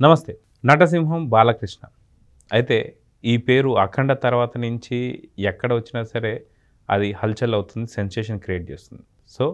నమస్తే. నటసింహం బాలకృష్ణ. అయితే ఈ పేరు 'అఖండ' తర్వాత నుంచి ఎక్కడ వచ్చినా సరే అది హల్చల్ అవుతుంది, సెన్సేషన్ క్రియేట్ చేస్తుంది. సో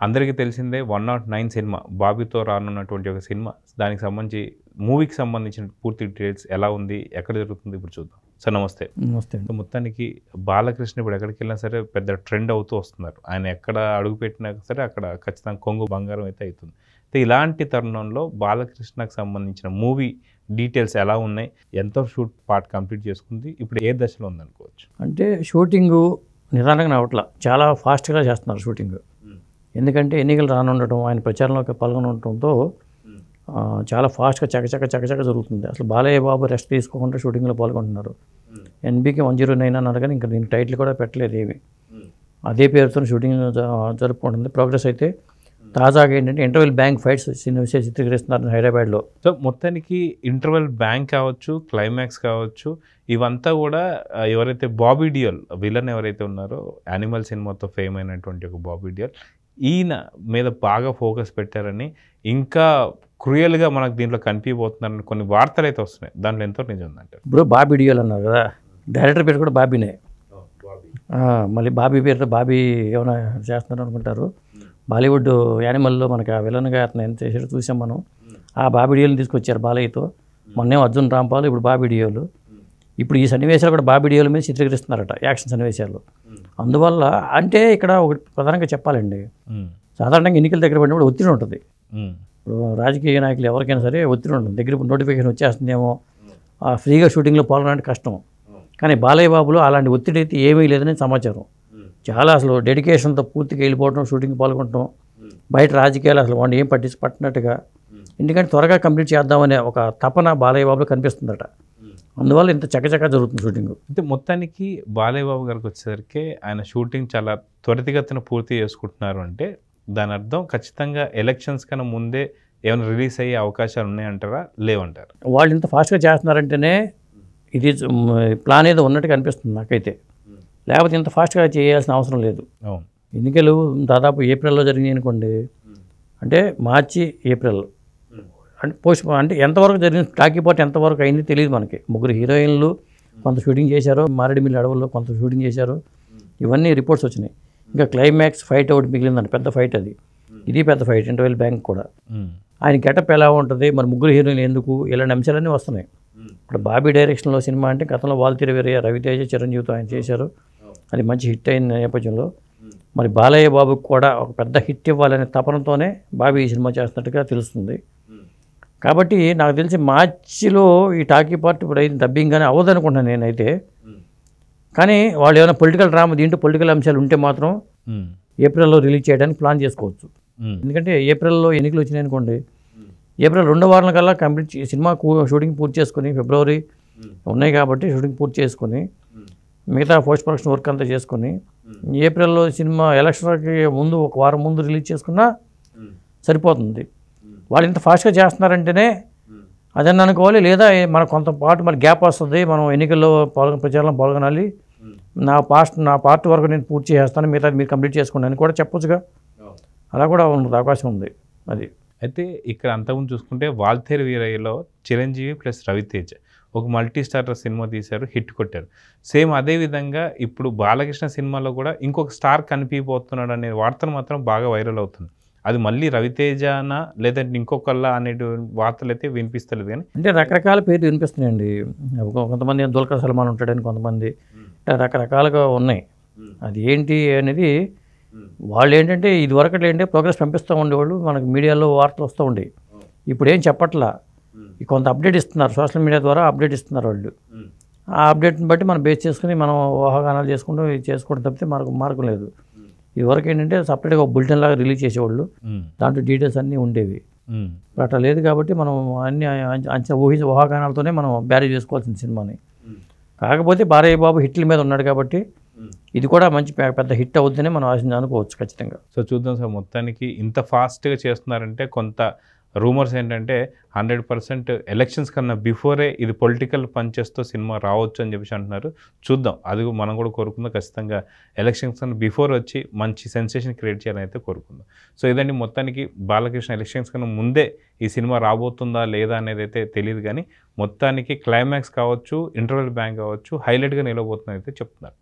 అందరికీ తెలిసిందే 109 సినిమా బాబీతో రానున్నటువంటి ఒక సినిమా. దానికి సంబంధించి మూవీకి సంబంధించిన పూర్తి డీటెయిల్స్ ఎలా ఉంది, ఎక్కడ జరుగుతుంది ఇప్పుడు చూద్దాం. సార్ నమస్తే. నమస్తే. మొత్తానికి బాలకృష్ణ ఇప్పుడు ఎక్కడికి వెళ్ళినా సరే పెద్ద ట్రెండ్ అవుతూ వస్తున్నారు. ఆయన ఎక్కడ అడుగు పెట్టినా సరే అక్కడ ఖచ్చితంగా కొంగు బంగారం అయితే అవుతుంది. ఇలాంటి తరుణంలో బాలకృష్ణకు సంబంధించిన మూవీ డీటెయిల్స్ ఎలా ఉన్నాయి, ఎంతో షూట్ పార్ట్ కంప్లీట్ చేసుకుంది, ఇప్పుడు ఏ దశలో ఉందనుకోవచ్చు? అంటే షూటింగు నిదానంగా అవట్లా, చాలా ఫాస్ట్గా చేస్తున్నారు షూటింగ్. ఎందుకంటే ఎన్నికలు రానుండటం, ఆయన ప్రచారంలోకి పాల్గొనడంతో చాలా ఫాస్ట్గా చకచక జరుగుతుంది. అసలు బాలయ్య బాబు రెస్ట్ తీసుకోకుండా షూటింగ్లో పాల్గొంటున్నారు. ఎన్బీకి 109 అన్నారు కానీ ఇంకా దీనికి టైటిల్ కూడా పెట్టలేదు ఏమి. అదే పేరుతో షూటింగ్ జరుపుకుంటుంది. ప్రోగ్రెస్ అయితే తాజాగా ఏంటంటే ఇంటర్వెల్ బ్యాంక్ ఫైట్స్ చిత్రీకరిస్తున్నారు హైదరాబాద్లో. సో మొత్తానికి ఇంటర్వెల్ బ్యాంక్ కావచ్చు, క్లైమాక్స్ కావచ్చు, ఇవంతా కూడా ఎవరైతే బాబీ డియోల్ విలన్ ఎవరైతే ఉన్నారో, యానిమల్ సినిమాతో ఫేమ్ అయినటువంటి ఒక బాబీ డియోల్, ఈయన మీద బాగా ఫోకస్ పెట్టారని, ఇంకా క్రూయల్గా మనకు దీంట్లో కనిపించబోతున్నారని కొన్ని వార్తలు అయితే వస్తున్నాయి. దాంట్లో ఎంతో నిజం ఉందంటారు. ఇప్పుడు బాబీ డియోల్ అన్నారు కదా, డైరెక్టర్ పేరు కూడా బాబీనే. మళ్ళీ బాబీ పేరుతో బాబీ ఏమైనా చేస్తున్నారు అనుకుంటారు. బాలీవుడ్ యానిమల్లో మనకి ఆ విలన్గా అతను ఎంత చేశారో చూసాం మనం. ఆ బాబీ డియోల్ని తీసుకొచ్చారు బాలయ్యతో. మొన్నే అర్జున్ రాంపాల్, ఇప్పుడు బాబీ డియోలు. ఇప్పుడు ఈ సన్నివేశాలు కూడా బాబీ డియోల మీద చిత్రీకరిస్తున్నారట, యాక్షన్ సన్నివేశాలు. అందువల్ల అంటే ఇక్కడ ఒకటి ప్రధానంగా చెప్పాలండి, సాధారణంగా ఎన్నికల దగ్గర పడినప్పుడు ఒత్తిడి ఉంటుంది. ఇప్పుడు రాజకీయ నాయకులు ఎవరికైనా సరే ఒత్తిడి ఉంటుంది. దగ్గర నోటిఫికేషన్ వచ్చేస్తుందేమో, ఫ్రీగా షూటింగ్లో పాల్గొనడానికి కష్టం. కానీ బాలయ్య బాబులో అలాంటి ఒత్తిడి అయితే ఏమీ లేదని సమాచారం. చాలా అసలు డెడికేషన్తో పూర్తిగా వెళ్ళిపోవడం, షూటింగ్ పాల్గొనడం, బయట రాజకీయాలు అసలు వాడిని ఏం పట్టినట్టుగా, ఎందుకంటే త్వరగా కంప్లీట్ చేద్దామనే ఒక తపన బాలయ్య బాబులో కనిపిస్తుందట. అందువల్ల ఇంత చకచకా జరుగుతుంది షూటింగ్. అంటే మొత్తానికి బాలయ్య బాబు గారికి వచ్చేసరికి ఆయన షూటింగ్ చాలా త్వరితగతిన పూర్తి చేసుకుంటున్నారు అంటే దాని అర్థం ఖచ్చితంగా ఎలక్షన్స్ కన్నా ముందే ఏమైనా రిలీజ్ అయ్యే అవకాశాలు ఉన్నాయంటారా, లేవంటారా? వాళ్ళు ఇంత ఫాస్ట్గా చేస్తున్నారంటేనే ఇది ప్లాన్ ఏదో ఉన్నట్టుగా అనిపిస్తుంది నాకైతే. లేకపోతే ఇంత ఫాస్ట్గా చేయాల్సిన అవసరం లేదు. ఎన్నికలు దాదాపు ఏప్రిల్లో జరిగినాయి అనుకోండి, అంటే మార్చి ఏప్రిల్ అంటే పోస్ట్ అంటే ఎంతవరకు జరిగింది, టాకీపాటు ఎంతవరకు అయింది తెలియదు మనకి. 3 హీరోయిన్లు కొంత షూటింగ్ చేశారు, మారేడుమిల్లి అడవుల్లో కొంత షూటింగ్ చేశారు, ఇవన్నీ రిపోర్ట్స్ వచ్చినాయి. ఇంకా క్లైమాక్స్ ఫైట్ ఒకటి మిగిలిందండి, పెద్ద ఫైట్ అది. ఇది పెద్ద ఫైట్, ఇంటర్వెల్ బ్యాంక్ కూడా. ఆయన గెటప్ ఎలా ఉంటుంది, మరి 3 హీరోయిన్లు ఎందుకు, ఇలాంటి అంశాలన్నీ వస్తున్నాయి. ఇప్పుడు బాబీ డైరెక్షన్లో సినిమా అంటే గతంలో వాల్తీరు వీరయ్య, రవితేజ, చిరంజీవితో ఆయన చేశారు. అది మంచి హిట్ అయిన నేపథ్యంలో మరి బాలయ్య బాబుకి కూడా ఒక పెద్ద హిట్ ఇవ్వాలనే తపనతోనే బాబీ ఈ సినిమా చేస్తున్నట్టుగా తెలుస్తుంది. కాబట్టి నాకు తెలిసి మార్చిలో ఈ టాకీ పార్ట్ ఇప్పుడు అయితే డబ్బింగ్ కానీ అవ్వదనుకుంటున్నాను నేనైతే. కానీ వాళ్ళు ఏమైనా పొలిటికల్ డ్రామా, దీంట్లో పొలిటికల్ అంశాలు ఉంటే మాత్రం ఏప్రిల్లో రిలీజ్ చేయడానికి ప్లాన్ చేసుకోవచ్చు. ఎందుకంటే ఏప్రిల్లో ఎన్నికలు వచ్చినాయి అనుకోండి, ఏప్రిల్ 2వ వారం కల్లా కంప్లీట్ సినిమా షూటింగ్ పూర్తి చేసుకుని, ఫిబ్రవరి ఉన్నాయి కాబట్టి షూటింగ్ పూర్తి చేసుకుని, మిగతా పోస్ట్ ప్రొడక్షన్ వర్క్ అంతా చేసుకుని, ఏప్రిల్లో సినిమా ఎలక్షన్కి ముందు 1 వారం ముందు రిలీజ్ చేసుకున్నా సరిపోతుంది. వాళ్ళు ఇంత ఫాస్ట్గా చేస్తున్నారంటేనే అదని అనుకోవాలి. లేదా మనకు కొంత పాటు మరి గ్యాప్ వస్తుంది, మనం ఎన్నికల్లో ప్రచారంలో పాల్గొనాలి, నా పార్ట్ వరకు నేను పూర్తి చేస్తాను, మిగతా మీరు కంప్లీట్ చేసుకోండి అని కూడా చెప్పొచ్చుగా. అలా కూడా ఉంటుంది, అవకాశం ఉంది. అది అయితే ఇక్కడ అంతకుముందు చూసుకుంటే వాల్తేరు వీరయ్యలో చిరంజీవి ప్లస్ రవితేజ ఒక మల్టీ స్టారర్ సినిమా తీశారు, హిట్ కొట్టారు. సేమ్ అదేవిధంగా ఇప్పుడు బాలకృష్ణ సినిమాలో కూడా ఇంకొక స్టార్ కనిపించబోతున్నాడు అనే వార్తలు మాత్రం బాగా వైరల్ అవుతుంది. అది మళ్ళీ రవితేజనా లేదంటే ఇంకొకళ్ళ అనే వార్తలు అయితే వినిపిస్తలేదు. కానీ అంటే రకరకాల పేర్లు వినిపిస్తున్నాయండి. కొంతమంది దుల్కర్ సల్మాన్ ఉంటాడని, కొంతమంది రకరకాలుగా ఉన్నాయి. అది ఏంటి అనేది వాళ్ళు ఏంటంటే ఇదివరకు ఏంటంటే ప్రోగ్రెస్ పంపిస్తూ ఉండేవాళ్ళు, మనకు మీడియాలో వార్తలు వస్తూ ఉండేవి. ఇప్పుడు ఏం చెప్పట్లా, కొంత అప్డేట్ ఇస్తున్నారు, సోషల్ మీడియా ద్వారా అప్డేట్ ఇస్తున్నారు వాళ్ళు. ఆ అప్డేట్ని బట్టి మనం బేస్ చేసుకుని మనం ఊహాగానాలు చేసుకోవడం తప్పితే మనకు మార్గం లేదు. ఇదివరకు ఏంటంటే సపరేట్గా ఒక బులెటిన్ లాగా రిలీజ్ చేసేవాళ్ళు, దాంట్లో డీటెయిల్స్ అన్నీ ఉండేవి. అట్లా లేదు కాబట్టి మనం అన్ని ఊహాగానాలతోనే మనం బ్యారేజ్ చేసుకోవాల్సిన సినిమాని. కాకపోతే బాలయ్య బాబు హిట్ల మీద ఉన్నాడు కాబట్టి ఇది కూడా మంచి పెద్ద హిట్ అవుతుందని మనం అనుకోవచ్చు ఖచ్చితంగా. సో చూద్దాం సార్. మొత్తానికి ఇంత ఫాస్ట్గా చేస్తున్నారంటే కొంత రూమర్స్ ఏంటంటే 100% ఎలక్షన్స్ కన్నా బిఫోరే ఇది పొలిటికల్ పంచెస్తో సినిమా రావచ్చు అని చెప్పేసి అంటున్నారు. చూద్దాం, అది మనం కూడా కోరుకుందాం. ఖచ్చితంగా ఎలక్షన్స్ కన్నా బిఫోర్ వచ్చి మంచి సెన్సేషన్ క్రియేట్ చేయాలని అయితే కోరుకుందాం. సో ఇదండి మొత్తానికి బాలకృష్ణ ఎలక్షన్స్ కన్నా ముందే ఈ సినిమా రాబోతుందా లేదా అనేది అయితే తెలియదు, కానీ మొత్తానికి క్లైమాక్స్ కావచ్చు, ఇంటర్వెల్ బ్యాంక్ కావచ్చు, హైలైట్గా నిలవబోతుందని అయితే చెప్తున్నారు.